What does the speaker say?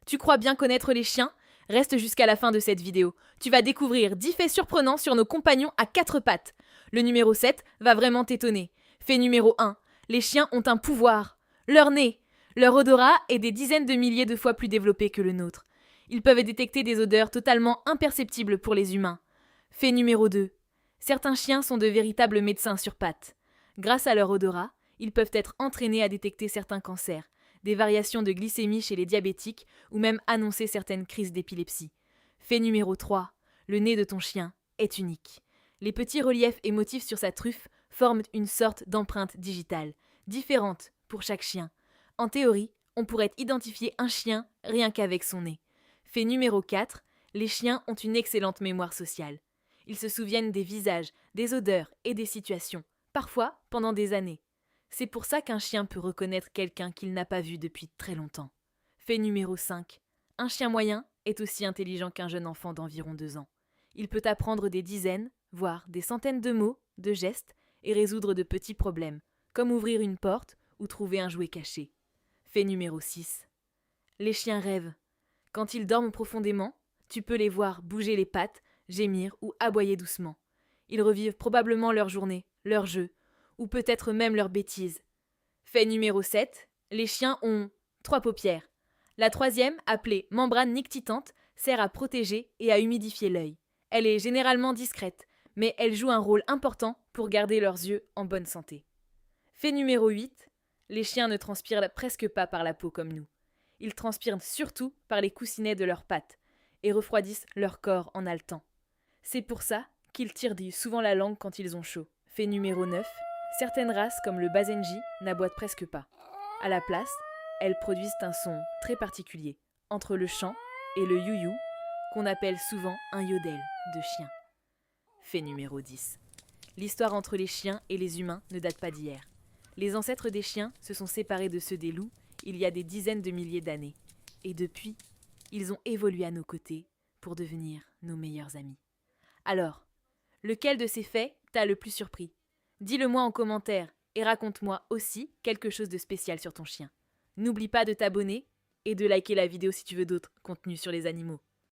Tu crois bien connaître les chiens? Reste jusqu'à la fin de cette vidéo. Tu vas découvrir 10 faits surprenants sur nos compagnons à 4 pattes. Le numéro 7 va vraiment t'étonner. Fait numéro 1. Les chiens ont un pouvoir. Leur nez. Leur odorat est des dizaines de milliers de fois plus développé que le nôtre. Ils peuvent détecter des odeurs totalement imperceptibles pour les humains. Fait numéro 2. Certains chiens sont de véritables médecins sur pattes. Grâce à leur odorat, ils peuvent être entraînés à détecter certains cancers, des variations de glycémie chez les diabétiques ou même annoncer certaines crises d'épilepsie. Fait numéro 3. Le nez de ton chien est unique. Les petits reliefs et motifs sur sa truffe forment une sorte d'empreinte digitale, différente pour chaque chien. En théorie, on pourrait identifier un chien rien qu'avec son nez. Fait numéro 4. Les chiens ont une excellente mémoire sociale. Ils se souviennent des visages, des odeurs et des situations, parfois pendant des années. C'est pour ça qu'un chien peut reconnaître quelqu'un qu'il n'a pas vu depuis très longtemps. Fait numéro 5. Un chien moyen est aussi intelligent qu'un jeune enfant d'environ 2 ans. Il peut apprendre des dizaines, voire des centaines de mots, de gestes, et résoudre de petits problèmes, comme ouvrir une porte ou trouver un jouet caché. Fait numéro 6. Les chiens rêvent. Quand ils dorment profondément, tu peux les voir bouger les pattes, gémir ou aboyer doucement. Ils revivent probablement leur journée, leur jeu, ou peut-être même leurs bêtises. Fait numéro 7. Les chiens ont 3 paupières. La troisième, appelée membrane nictitante, sert à protéger et à humidifier l'œil. Elle est généralement discrète, mais elle joue un rôle important pour garder leurs yeux en bonne santé. Fait numéro 8. Les chiens ne transpirent presque pas par la peau comme nous. Ils transpirent surtout par les coussinets de leurs pattes et refroidissent leur corps en haletant. C'est pour ça qu'ils tirent souvent la langue quand ils ont chaud. Fait numéro 9. Certaines races, comme le Basenji, n'aboient presque pas. À la place, elles produisent un son très particulier, entre le chant et le you-you, qu'on appelle souvent un yodel de chien. Fait numéro 10. L'histoire entre les chiens et les humains ne date pas d'hier. Les ancêtres des chiens se sont séparés de ceux des loups il y a des dizaines de milliers d'années. Et depuis, ils ont évolué à nos côtés pour devenir nos meilleurs amis. Alors, lequel de ces faits t'a le plus surpris? Dis-le-moi en commentaire et raconte-moi aussi quelque chose de spécial sur ton chien. N'oublie pas de t'abonner et de liker la vidéo si tu veux d'autres contenus sur les animaux.